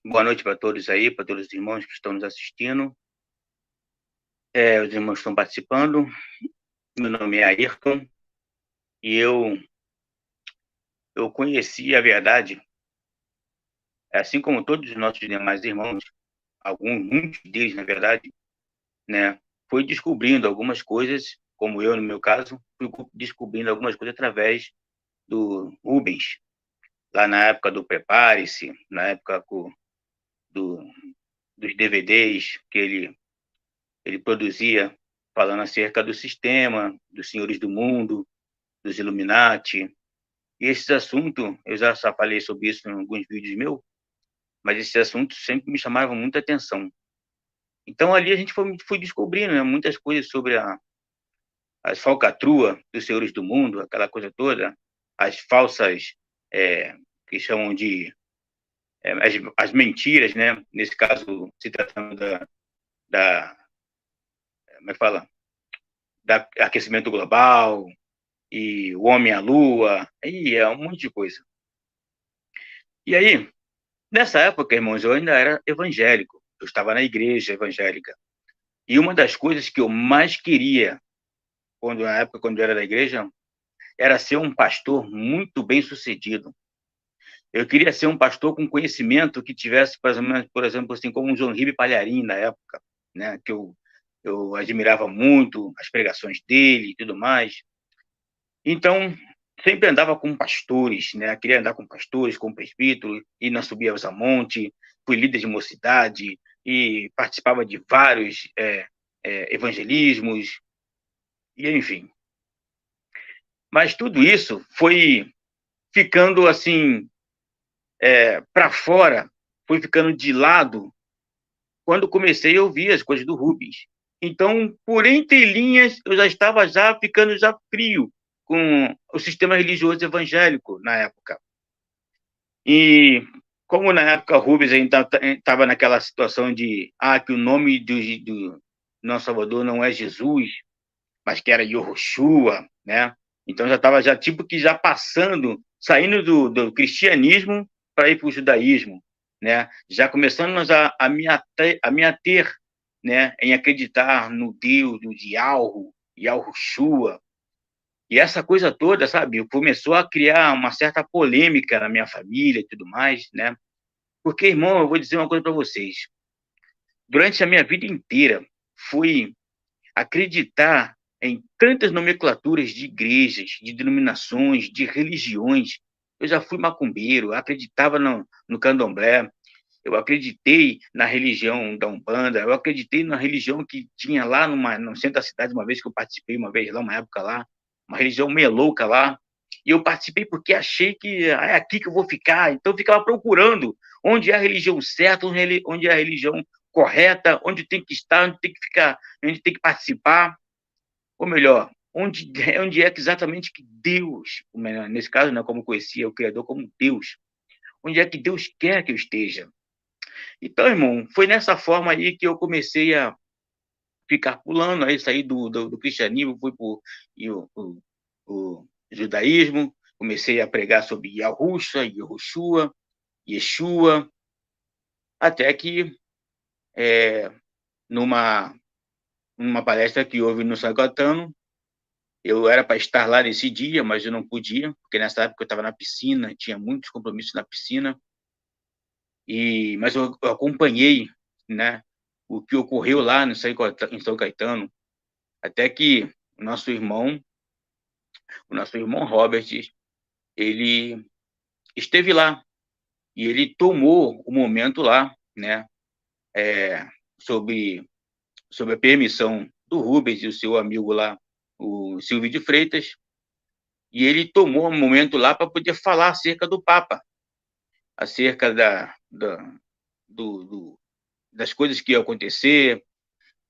Boa noite para todos aí, para todos os irmãos que estão nos assistindo. Os irmãos estão participando. Meu nome é Ayrton e eu conheci a verdade, assim como todos os nossos demais irmãos, muitos deles, na verdade, né, foi descobrindo algumas coisas, como eu, no meu caso, fui descobrindo algumas coisas através do Rubens, lá na época do Prepare-se, na época do, dos DVDs que ele produzia, falando acerca do sistema, dos senhores do mundo, dos Illuminati. E esses assuntos, eu já falei sobre isso em alguns vídeos meus, mas esses assuntos sempre me chamavam muita atenção. Então, ali a gente foi descobrindo, né, muitas coisas sobre as falcatruas dos senhores do mundo, aquela coisa toda, as falsas, que chamam de as mentiras, né? Nesse caso, se tratando como é que fala? Da aquecimento global, e o homem à lua, e um monte de coisa. E aí, nessa época, irmãos, eu ainda era evangélico, eu estava na igreja evangélica. E uma das coisas que eu mais queria, na época, quando eu era da igreja, era ser um pastor muito bem sucedido. Eu queria ser um pastor com conhecimento que tivesse, por exemplo, assim, como um João Ribe Palharim na época, né, que eu admirava muito as pregações dele e tudo mais. Então, sempre andava com pastores, né? Queria andar com pastores, com presbíteros, e nós subíamos a monte, fui líder de mocidade e participava de vários evangelismos, e enfim. Mas tudo isso foi ficando assim para fora, foi ficando de lado quando comecei a ouvir as coisas do Rubens. Então, por entre linhas, eu já estava ficando frio com o sistema religioso evangélico na época. E como na época o Rubens ainda estava naquela situação de que o nome do nosso Salvador não é Jesus, mas que era Yahushua, né? Então já tipo que já passando, saindo do cristianismo para ir para o judaísmo, né? Já começando a me ater, né, em acreditar no Deus, no Yahushua. E essa coisa toda, sabe, começou a criar uma certa polêmica na minha família e tudo mais, né? Porque, irmão, eu vou dizer uma coisa para vocês. Durante a minha vida inteira, fui acreditar em tantas nomenclaturas de igrejas, de denominações, de religiões. Eu já fui macumbeiro, acreditava no candomblé, eu acreditei na religião da Umbanda, eu acreditei na religião que tinha lá no centro da cidade, uma vez que eu participei, uma vez lá, uma época lá, uma religião meio louca lá, e eu participei porque achei que é aqui que eu vou ficar, então eu ficava procurando onde é a religião certa, onde é a religião correta, onde tem que estar, onde tem que ficar, onde tem que participar, ou melhor, onde é que exatamente que Deus, nesse caso, né, como conhecia o Criador como Deus, onde é que Deus quer que eu esteja. Então, irmão, foi nessa forma aí que eu comecei a ficar pulando, aí saí do cristianismo, fui para o judaísmo, comecei a pregar sobre Yahusha, Yahushua, Yeshua, até que numa palestra que houve no São Caetano, eu era para estar lá nesse dia, mas eu não podia, porque nessa época eu estava na piscina, tinha muitos compromissos na piscina, mas eu acompanhei, né, o que ocorreu lá em São Caetano, até que o nosso irmão Robert, ele esteve lá e ele tomou o momento lá, né, sobre a permissão do Rubens e o seu amigo lá, o Silvio de Freitas, e ele tomou um momento lá para poder falar acerca do Papa, acerca das coisas que iam acontecer,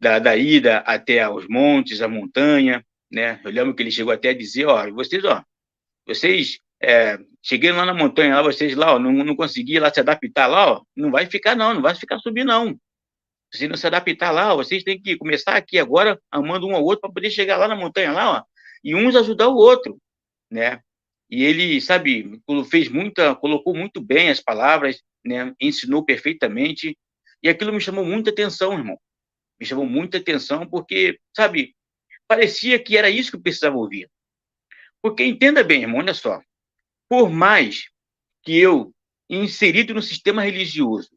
da ida até aos montes, a montanha, né? Eu lembro que ele chegou até a dizer, vocês cheguei lá na montanha, lá vocês lá, não conseguiam lá se adaptar lá, não vai ficar não, não vai ficar subir não. Se não se adaptar lá, vocês têm que começar aqui agora, amando um ao outro para poder chegar lá na montanha lá, e uns ajudar o outro, né? E ele, sabe, colocou muito bem as palavras, né? Ensinou perfeitamente. E aquilo me chamou muita atenção, irmão. Me chamou muita atenção porque, sabe, parecia que era isso que eu precisava ouvir. Porque entenda bem, irmão, olha só. Por mais que eu, inserido no sistema religioso,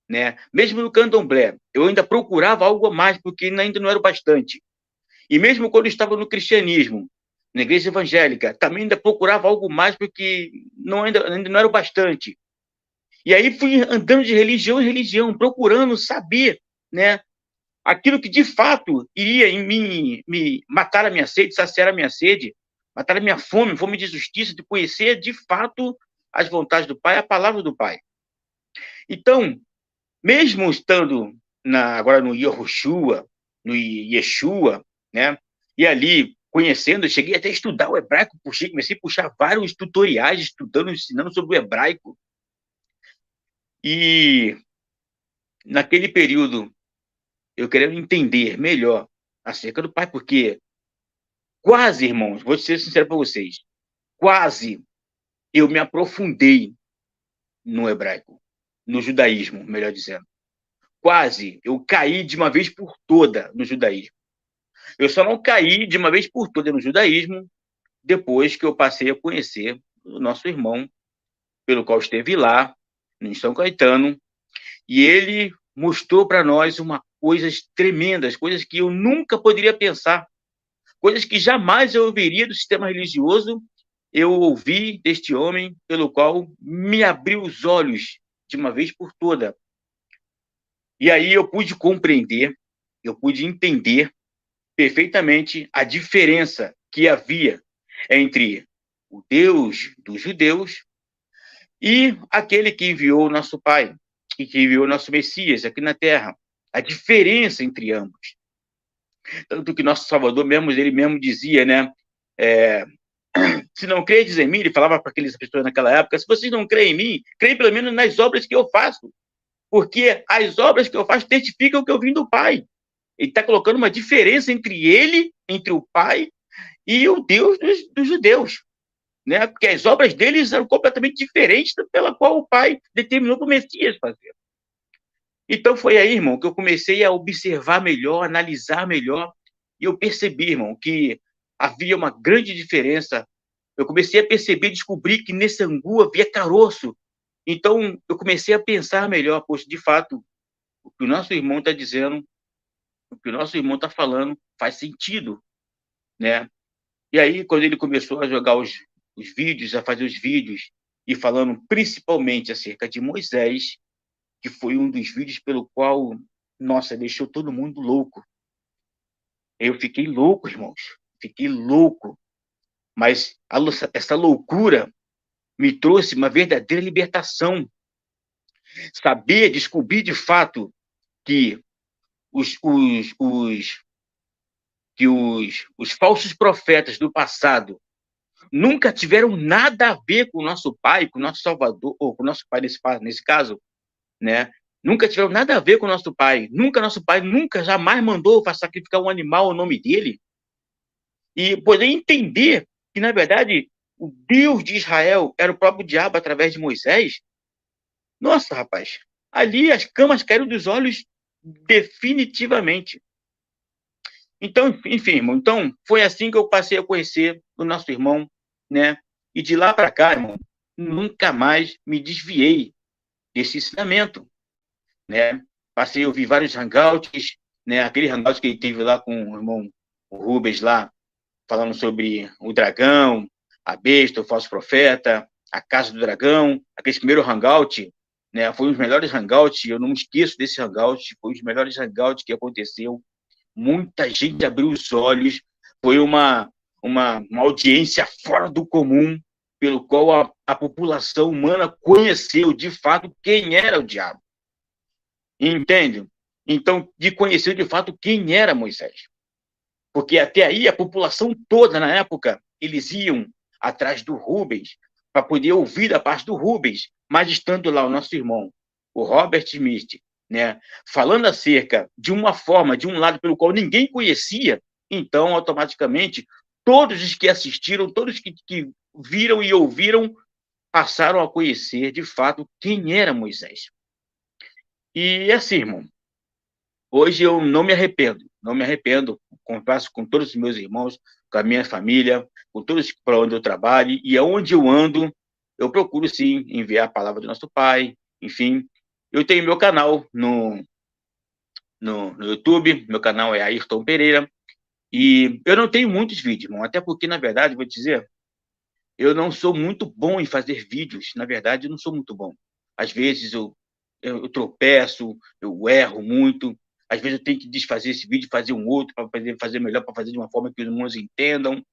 né, mesmo no candomblé, eu ainda procurava algo a mais, porque ainda não era o bastante. E mesmo quando eu estava no cristianismo, na igreja evangélica, também ainda procurava algo mais, porque ainda não era o bastante. E aí fui andando de religião em religião, procurando saber, né, aquilo que de fato iria me matar a minha sede, saciar a minha sede, matar a minha fome, fome de justiça, de conhecer de fato as vontades do Pai, a palavra do Pai. Então, mesmo estando agora no Yahushua, no Yeshua, né, e ali conhecendo, eu cheguei até a estudar o hebraico, comecei a puxar vários tutoriais, estudando, ensinando sobre o hebraico. E naquele período, eu querendo entender melhor acerca do Pai, porque quase, irmãos, vou ser sincero para vocês, quase eu me aprofundei no hebraico, no judaísmo, melhor dizendo. Quase eu caí de uma vez por toda no judaísmo. Eu só não caí de uma vez por toda no judaísmo depois que eu passei a conhecer o nosso irmão, pelo qual esteve lá, em São Caetano, e ele mostrou para nós coisas tremendas, coisas que eu nunca poderia pensar, coisas que jamais eu ouviria do sistema religioso, eu ouvi deste homem, pelo qual me abriu os olhos de uma vez por toda. E aí eu pude compreender, eu pude entender perfeitamente a diferença que havia entre o Deus dos judeus e aquele que enviou o nosso Pai, e que enviou o nosso Messias aqui na Terra. A diferença entre ambos. Tanto que nosso Salvador mesmo, ele mesmo dizia, né? Se não credes em mim, ele falava para aquelas pessoas naquela época, se vocês não creem em mim, creem pelo menos nas obras que eu faço, porque as obras que eu faço testificam que eu vim do Pai. Ele está colocando uma diferença entre ele, entre o Pai e o Deus dos judeus, né? Porque as obras deles eram completamente diferentes pela qual o Pai determinou para o Messias fazer. Então foi aí, irmão, que eu comecei a observar melhor, analisar melhor, e eu percebi, irmão, que havia uma grande diferença. Eu comecei a perceber, descobrir que nesse angu havia caroço. Então eu comecei a pensar melhor, poxa, de fato, o que o nosso irmão está dizendo, o que o nosso irmão está falando, faz sentido, né? E aí, quando ele começou a jogar os vídeos, a fazer os vídeos, e falando principalmente acerca de Moisés, que foi um dos vídeos pelo qual, nossa, deixou todo mundo louco. Eu fiquei louco, irmãos. Fiquei louco. Mas essa loucura me trouxe uma verdadeira libertação. Saber, descobrir de fato que os falsos profetas do passado nunca tiveram nada a ver com o nosso Pai, com o nosso Salvador, ou com o nosso Pai nesse caso, né? Nunca tiveram nada a ver com o nosso Pai. Nosso Pai nunca, jamais mandou para sacrificar um animal ao nome dele. E poder entender que, na verdade, o Deus de Israel era o próprio diabo através de Moisés. Nossa, rapaz, ali as camas caíram dos olhos definitivamente. Então, enfim, irmão, então foi assim que eu passei a conhecer o nosso irmão, né? E de lá para cá, irmão, nunca mais me desviei desse ensinamento, né? Passei a ouvir vários hangouts, né? Aquele hangout que ele teve lá com o irmão o Rubens lá, falando sobre o dragão, a besta, o falso profeta, a casa do dragão, aquele primeiro hangout, né? Foi um dos melhores hangouts, eu não me esqueço desse hangout, foi um dos melhores hangouts que aconteceu. Muita gente abriu os olhos, foi uma audiência fora do comum, pelo qual a população humana conheceu de fato quem era o diabo. Entende? Então, de conhecer de fato quem era Moisés. Porque até aí a população toda na época, eles iam atrás do Rubens para poder ouvir da parte do Rubens, mas estando lá o nosso irmão, o Robert Smith, né, falando acerca de uma forma, de um lado pelo qual ninguém conhecia, então automaticamente todos os que assistiram, todos que viram e ouviram, passaram a conhecer, de fato, quem era Moisés. E assim, irmão, hoje eu não me arrependo, converso com todos os meus irmãos, com a minha família, com todos para onde eu trabalho, e aonde eu ando, eu procuro, sim, enviar a palavra do nosso Pai, enfim. Eu tenho meu canal no YouTube, meu canal é Ayrton Pereira, e eu não tenho muitos vídeos, irmão, até porque, na verdade, vou te dizer, eu não sou muito bom em fazer vídeos, na verdade, eu não sou muito bom. Às vezes eu tropeço, eu erro muito, às vezes eu tenho que desfazer esse vídeo, fazer um outro, para fazer melhor, para fazer de uma forma que os irmãos entendam.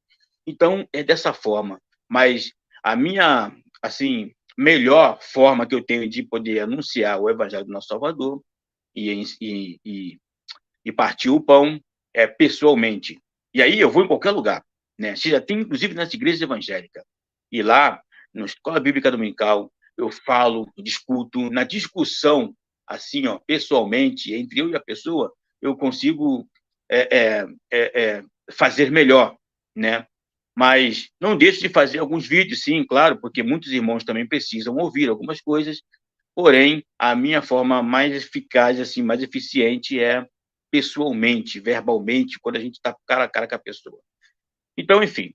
Então, é dessa forma. Mas a minha, assim, melhor forma que eu tenho de poder anunciar o Evangelho do nosso Salvador e, e, e, e partir o pão é pessoalmente. E aí eu vou em qualquer lugar, né? Você já tem, inclusive, nas igrejas evangélicas. E lá, na Escola Bíblica Dominical, eu falo, discuto. Na discussão, assim, ó, pessoalmente, entre eu e a pessoa, eu consigo fazer melhor, né? Mas não deixo de fazer alguns vídeos, sim, claro, porque muitos irmãos também precisam ouvir algumas coisas. Porém, a minha forma mais eficaz, assim, mais eficiente é pessoalmente, verbalmente, quando a gente está cara a cara com a pessoa. Então, enfim,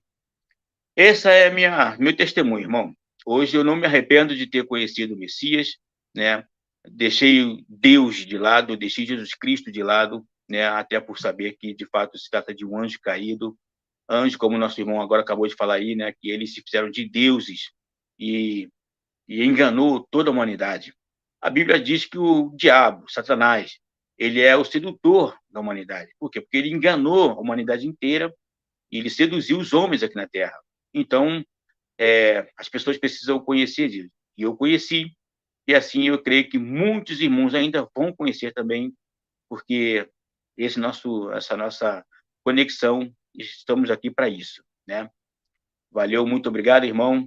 essa é meu testemunho, irmão. Hoje eu não me arrependo de ter conhecido o Messias, né? Deixei Deus de lado, deixei Jesus Cristo de lado, né? Até por saber que, de fato, se trata de um anjo caído. Anjo, como nosso irmão agora acabou de falar aí, né? Que eles se fizeram de deuses e enganou toda a humanidade. A Bíblia diz que o diabo, Satanás, ele é o sedutor da humanidade. Por quê? Porque ele enganou a humanidade inteira e ele seduziu os homens aqui na Terra. Então, as pessoas precisam conhecer disso. E eu conheci, e assim eu creio que muitos irmãos ainda vão conhecer também, porque essa nossa conexão, estamos aqui para isso, né? Valeu, muito obrigado, irmão.